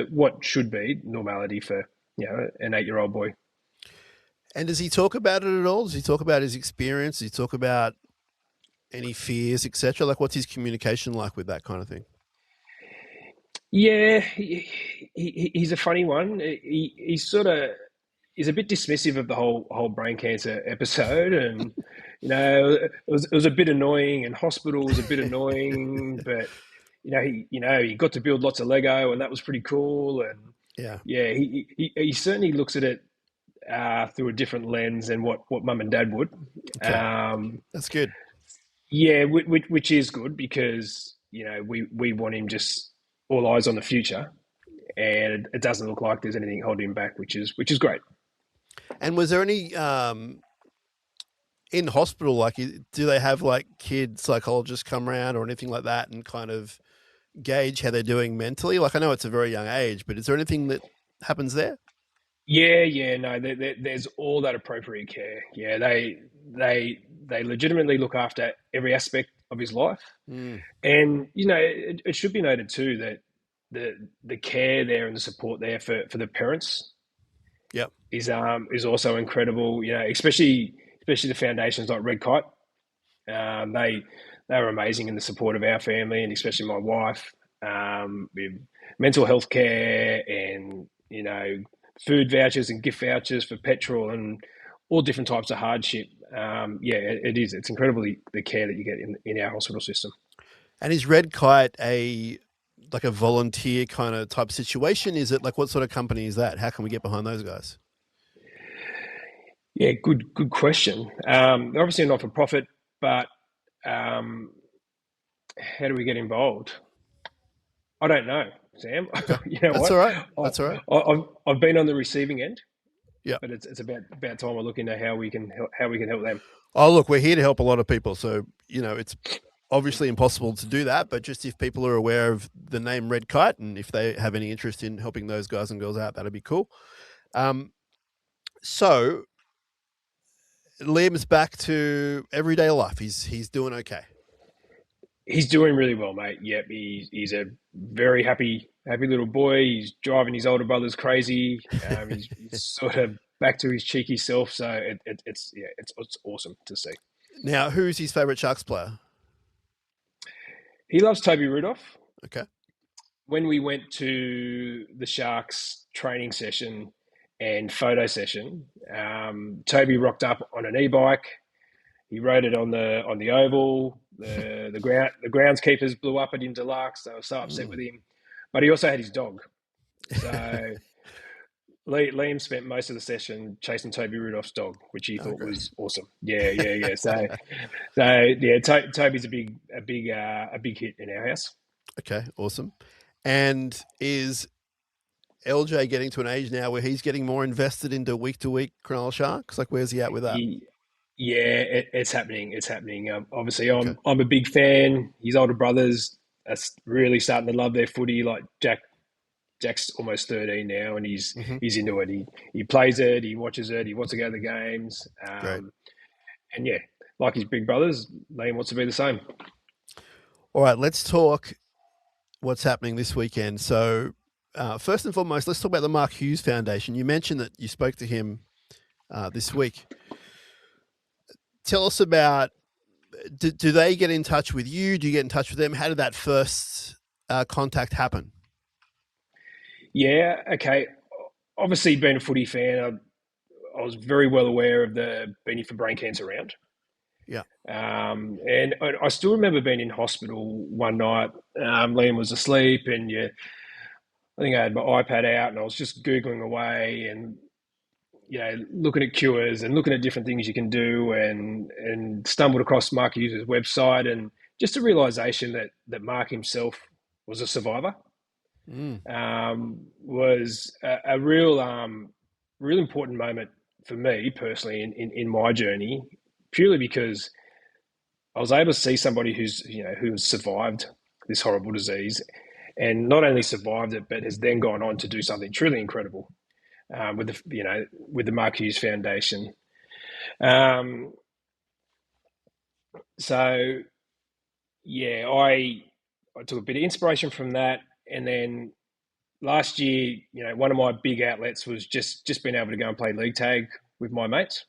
what should be normality for an 8-year-old boy. And does he talk about it at all? Does he talk about his experience? Does he talk about any fears, etc.? Like, what's his communication like with that kind of thing? Yeah, he's a funny one. He's a bit dismissive of the whole brain cancer episode, and it was a bit annoying, and hospital was a bit annoying, but he got to build lots of Lego, and that was pretty cool, and he certainly looks at it through a different lens than what mum and dad would. Okay. That's good. Yeah, which is good because we want him just all eyes on the future, and it doesn't look like there's anything holding him back, which is great. And was there any in hospital, like, do they have like kid psychologists come around or anything like that and kind of gauge how they're doing mentally? Like, I know it's a very young age, but is there anything that happens there? Yeah, no, there's all that appropriate care. Yeah, they legitimately look after every aspect of his life, and it should be noted too that the care there and the support there for the parents, is also incredible. Especially the foundations like Red Kite. They were amazing in the support of our family, and especially my wife, with mental health care and food vouchers and gift vouchers for petrol and all different types of hardship. It is. It's incredibly the care that you get in our hospital system. And is Red Kite like a volunteer kind of type situation? Is it like, what sort of company is that? How can we get behind those guys? Yeah, good question. They're obviously a not-for-profit, but how do we get involved? I don't know, Sam. You know That's what? all right. That's all right. I've been on the receiving end. Yeah, but it's about time we're looking at how we can help them. Oh, look, we're here to help a lot of people, so it's obviously impossible to do that. But just if people are aware of the name Red Kite and if they have any interest in helping those guys and girls out, that'd be cool. So Liam's back to everyday life. He's doing okay. He's doing really well, mate. Yep, he's a very happy little boy. He's driving his older brothers crazy. He's sort of back to his cheeky self. So it's awesome to see. Now, who's his favourite Sharks player? He loves Toby Rudolph. Okay. When we went to the Sharks training session and photo session, Toby rocked up on an e-bike. He rode it on the oval. The groundskeepers blew up at him deluxe. They were so upset with him, but he also had his dog. So Liam spent most of the session chasing Toby Rudolph's dog, which he thought was awesome. Yeah. So Toby's a big hit in our house. Okay, awesome. And is LJ getting to an age now where he's getting more invested into week-to-week Cronulla Sharks? Like, where's he at with that? It's happening. It's happening. Obviously, I'm a big fan. His older brothers are really starting to love their footy. Like Jack's almost 13 now, and he's into it. He plays it. He watches it. He wants to go to the games. And like his big brothers, Liam wants to be the same. All right, let's talk what's happening this weekend. So, first and foremost, let's talk about the Mark Hughes Foundation. You mentioned that you spoke to him this week. Tell us about, do they get in touch with you? Do you get in touch with them? How did that first contact happen? Yeah, okay. Obviously, being a footy fan, I was very well aware of the Beanie for Brain Cancer round. Yeah. And I still remember being in hospital one night. Liam was asleep, and I think I had my iPad out, and I was just Googling away and looking at cures and looking at different things you can do, and stumbled across Mark Hughes' website, and just a realization that Mark himself was a survivor. Was a real important moment for me personally in my journey, purely because I was able to see somebody who has survived this horrible disease, and not only survived it, but has then gone on to do something truly incredible with the Mark Hughes Foundation. So yeah, I took a bit of inspiration from that, and then last year, one of my big outlets was just being able to go and play league tag with my mates.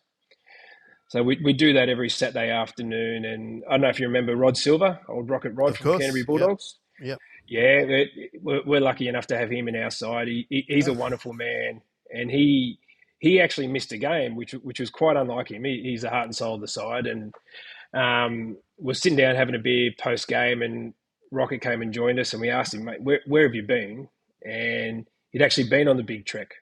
So we do that every Saturday afternoon, and I don't know if you remember Rod Silver, old Rocket Rod Of from course. Canterbury Bulldogs. Yep. Yeah, we're lucky enough to have him in our side. He's a wonderful man, and he actually missed a game, which was quite unlike him. He's the heart and soul of the side, and we're sitting down having a beer post game, and Rocket came and joined us, and we asked him, mate, where have you been? And he'd actually been on the big trek.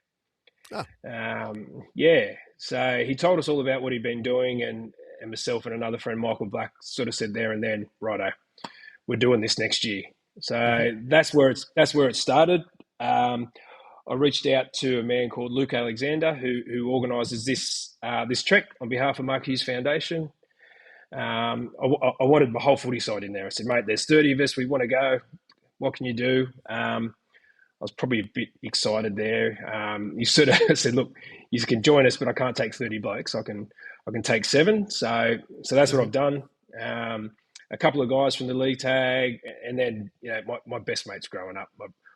Yeah, so he told us all about what he'd been doing, and myself and another friend, Michael Black, sort of said there and then, righto, we're doing this next year. So that's where it started. I reached out to a man called Luke Alexander, who organises this trek on behalf of Mark Hughes Foundation. I wanted my whole footy side in there. I said, mate, there's 30 of us. We want to go. What can you do? I was probably a bit excited there. You sort of said, look, you can join us, but I can't take 30 blokes. I can take 7. So that's what I've done. A couple of guys from the league tag, and then my best mates growing up,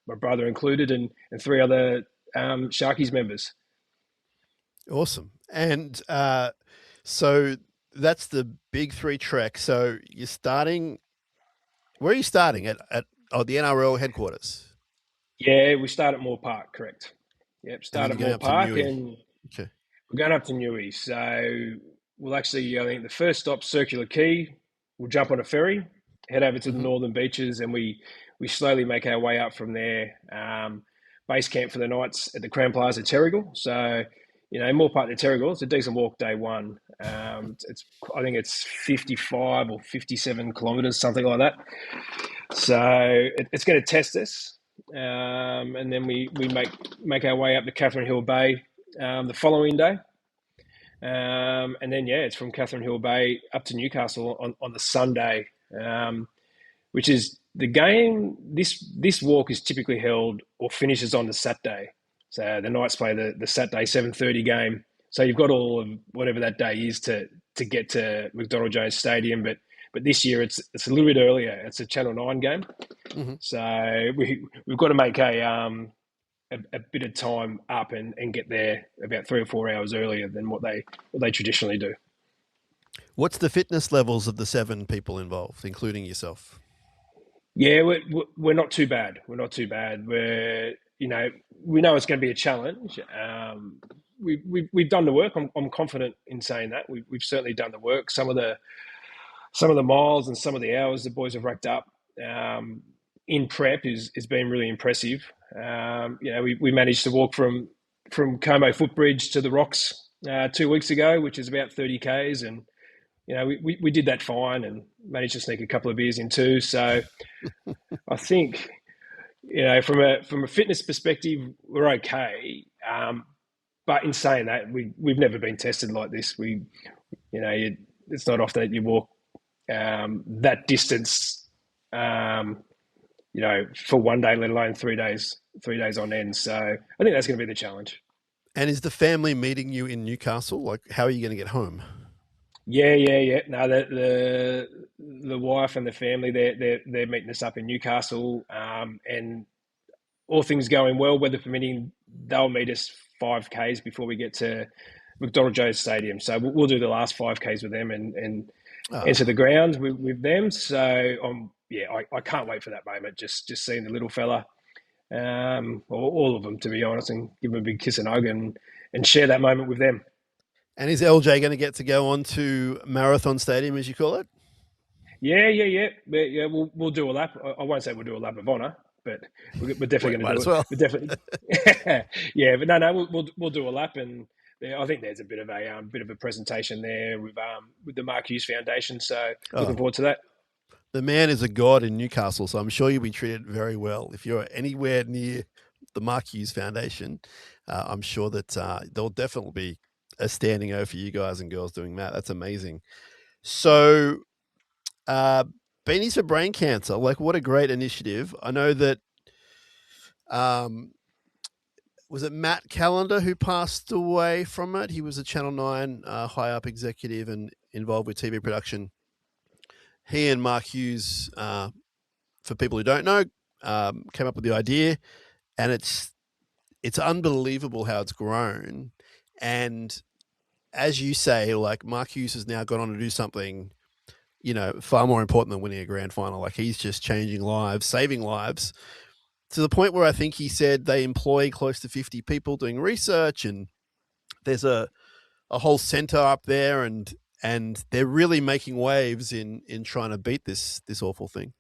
my brother included, and 3 other Sharkies members. Awesome. And so that's the big 3 trek. So you're starting. Where are you starting at the NRL headquarters? Yeah, we start at Moore Park, correct. Yep, start at Moore Park, and we're going up to Newey. So we'll actually, I think the first stop, Circular Quay, we'll jump on a ferry, head over to the northern beaches, and we slowly make our way up from there. Base camp for the nights at the Crown Plaza, Terrigal. So, Moore Park to Terrigal, it's a decent walk day one. I think it's 55 or 57 kilometres, something like that. So it's going to test us. And then we make our way up to Catherine Hill Bay the following day. And then, it's from Catherine Hill Bay up to Newcastle on the Sunday, which is the game. This walk is typically held or finishes on the Saturday. So the Knights play the Saturday 7:30 game. So you've got all of whatever that day is to get to McDonald Jones Stadium. But this year it's a little bit earlier. It's a Channel 9 game. So we've got to make a bit of time up and get there about 3 or 4 hours earlier than what they traditionally do. What's the fitness levels of the 7 people involved, including yourself? Yeah, we're not too bad. We're not too bad. We know it's going to be a challenge. We've done the work. I'm confident in saying that we've certainly done the work. Some of the miles and some of the hours the boys have racked up in prep is been really impressive. We managed to walk from Como Footbridge to the Rocks 2 weeks ago, which is about 30 k's, and we did that fine and managed to sneak a couple of beers in too. So I think from a fitness perspective, we're okay. But in saying that, we've never been tested like this. It's not often that you walk that distance, for one day, let alone 3 days on end. So I think that's going to be the challenge. And is the family meeting you in Newcastle? Like, how are you going to get home? Yeah. No, the wife and the family, they're meeting us up in Newcastle, and all things going well, weather permitting, they'll meet us 5Ks before we get to McDonald Jones Stadium. So we'll do the last 5Ks with them and enter the Oh, ground with them. So I can't wait for that moment. Just seeing the little fella, all of them, to be honest, and give them a big kiss and hug and share that moment with them. and is LJ going to get to go on to Marathon Stadium, as you call it? Yeah. We'll do a lap. I won't say we'll do a lap of honour, but we're definitely going to Might do as it. well. We're definitely, yeah. But no, we'll do a lap, and I think there's a bit of a presentation there with the Mark Hughes Foundation. So looking Oh, forward to that. the man is a god in Newcastle, so I'm sure you'll be treated very well. If you're anywhere near the Mark Hughes Foundation, I'm sure that there'll definitely be a standing O for you guys and girls doing that. That's amazing. So, uh, Beanies for Brain Cancer, like what a great initiative. I know that, um, was it Matt Callender who passed away from it? He was a Channel 9 high up executive and involved with TV production. He and Mark Hughes, for people who don't know, came up with the idea, and it's unbelievable how it's grown. And as you say, like Mark Hughes has now gone on to do something, far more important than winning a grand final. Like he's just changing lives, saving lives, to the point where I think he said they employ close to 50 people doing research, and there's a whole center up there, and they're really making waves in trying to beat this awful thing.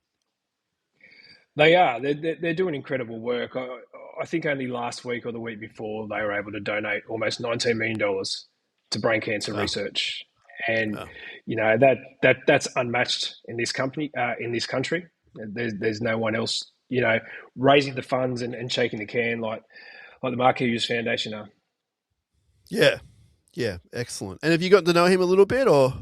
They are. They're doing incredible work. I think only last week or the week before they were able to donate almost $19 million to brain cancer Oh, research, and oh. that's unmatched in this company in this country. There's no one else raising the funds and shaking the can like the Mark Hughes Foundation are. Yeah, yeah, excellent. And have you gotten to know him a little bit, or?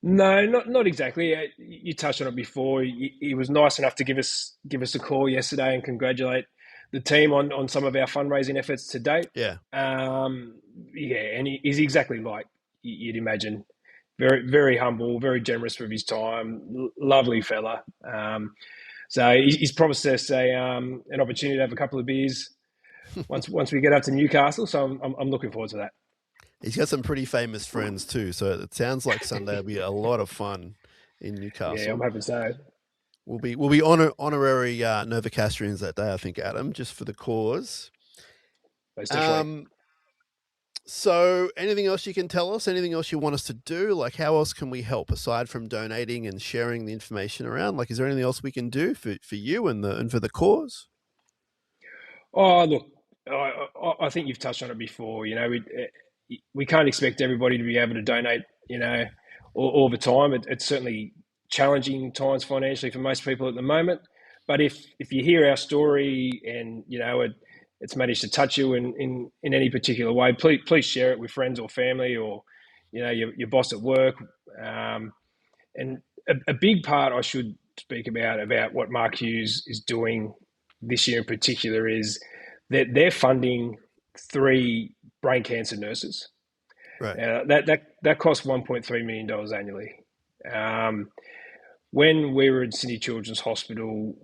No, not exactly. You touched on it before. He was nice enough to give us a call yesterday and congratulate the team on some of our fundraising efforts to date. Yeah, Um, yeah, and he's exactly like you'd imagine. Very very humble, very generous with his time. Lovely fella. So he's promised us an opportunity to have a couple of beers once we get up to Newcastle. So I'm looking forward to that. he's got some pretty famous friends too. So it sounds like Sunday will be a lot of fun in Yeah, I'm Newcastle. hoping so. We'll be honorary Novocastrians that day, I think, Adam, just for the cause. Most definitely. Um, so anything else you can tell us? Anything else you want us to do? Like, how else can we help aside from donating and sharing the information around? Like, is there anything else we can do for you and for the cause? Oh, look, I think you've touched on it before. We can't expect everybody to be able to donate, all the time. It's certainly challenging times financially for most people at the moment. But if you hear our story and it's managed to touch you in any particular way, please share it with friends or family or your boss at work. Um, and a big part I should speak about what Mark Hughes is doing this year in particular is that they're funding 3 brain cancer nurses. Right. That costs $1.3 million annually. Um, when we were in Sydney Children's Hospital,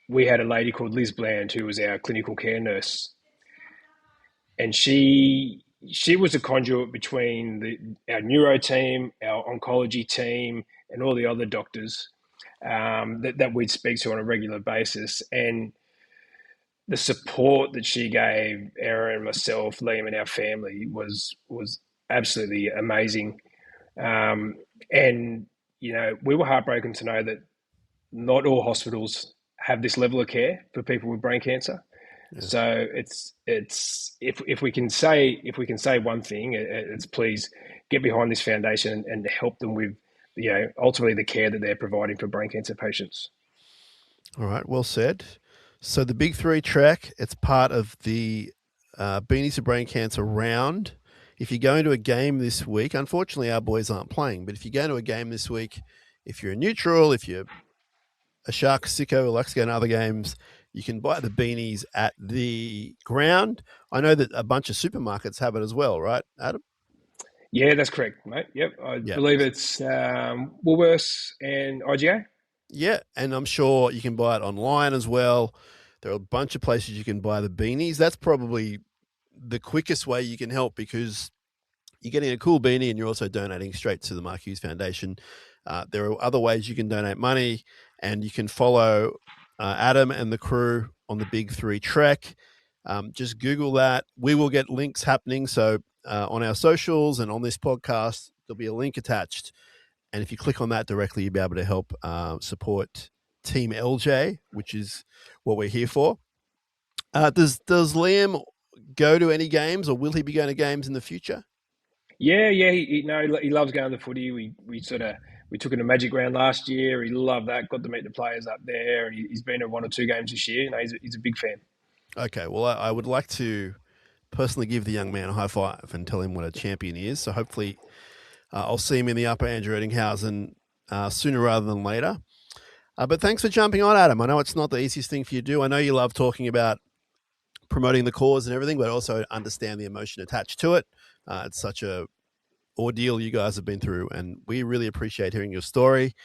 we had a lady called Liz Bland who was our clinical care nurse, and she was a conduit between our neuro team, our oncology team, and all the other doctors that we'd speak to on a regular basis. And the support that she gave Erin, myself, Liam, and our family was absolutely amazing. Um, and we were heartbroken to know that not all hospitals have this level of care for people with brain cancer. Yeah. So it's if we can say one thing, it's please get behind this foundation and help them with ultimately the care that they're providing for brain cancer patients. All right. Well said. So the Big Three track, it's part of the Beanies for Brain Cancer round. If you're going to a game this week, unfortunately our boys aren't playing, but if you go to a game this week, if you're a neutral, if you're a Sharks sicko who likes to go to other games, you can buy the beanies at the ground. I know that a bunch of supermarkets have it as well, right, Adam? Yeah, that's correct, mate. Yep, I Yeah. believe it's Woolworths and IGA. Yeah, and I'm sure you can buy it online as well. There are a bunch of places you can buy the beanies. That's probably the quickest way you can help because you're getting a cool beanie and you're also donating straight to the Mark Hughes Foundation. There are other ways you can donate money, and you can follow Adam and the crew on the Big Three Trek. Just Google that. We will get links happening. So on our socials and on this podcast, there'll be a link attached. And if you click on that directly, you'll be able to help support Team LJ, which is what we're here for. Does Liam go to any games, or will he be going to games in the future? Yeah, yeah. He loves going to the footy. We took him to Magic Round last year. He loved that. Got to meet the players up there, and he's been to one or two games this year. He's a big fan. Okay, well, I would like to personally give the young man a high five and tell him what a champion he is. So hopefully I'll see him in the upper Andrew Ettinghausen sooner rather than later. But thanks for jumping on, Adam. I know it's not the easiest thing for you to do. I know you love talking about promoting the cause and everything, but also understand the emotion attached to it. It's such a ordeal you guys have been through, and we really appreciate hearing your story.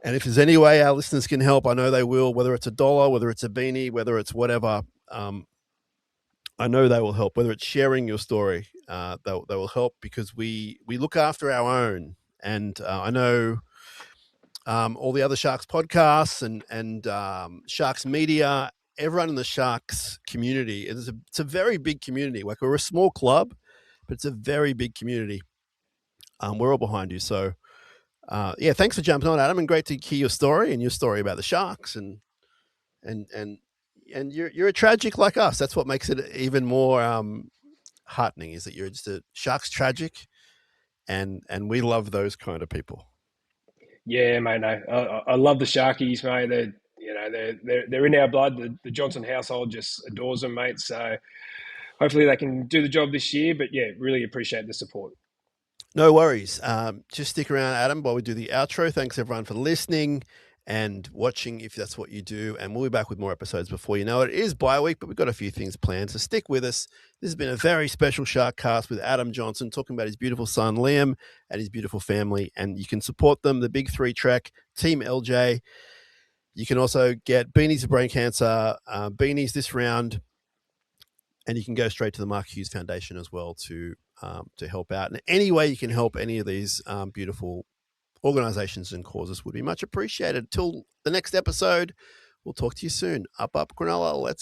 And if there's any way our listeners can help, I know they will, whether it's $1, whether it's a beanie, whether it's whatever. I know they will help, whether it's sharing your story, they will help because we look after our own. And I know all the other Sharks podcasts and Sharks media, everyone in the Sharks community, it's a very big community. Like, we're a small club, but it's a very big community. We're all behind you. So, yeah, thanks for jumping on, Adam, and great to hear your story and your story about the Sharks and you're a tragic like us. That's what makes it even more heartening, is that you're just a Sharks tragic, and we love those kind of people. Yeah, mate. No, I love the Sharkies, mate. They're in our blood. The Johnson household just adores them, mate. So hopefully they can do the job this year. But yeah, really appreciate the support. No worries. Just stick around, Adam, while we do the outro. Thanks everyone for listening and watching, if that's what you do. And we'll be back with more episodes before you know it. It is bye week, but we've got a few things planned, so stick with us. This has been a very special SharkCast with Adam Johnson talking about his beautiful son, Liam, and his beautiful family. And you can support them, the Big Three Trek, Team LJ. You can also get beanies for brain cancer, beanies this round, and you can go straight to the Mark Hughes Foundation as well to help out. And any way you can help any of these beautiful organizations and causes would be much appreciated. Till the next episode, we'll talk to you soon. Up, Cronulla. Let's go.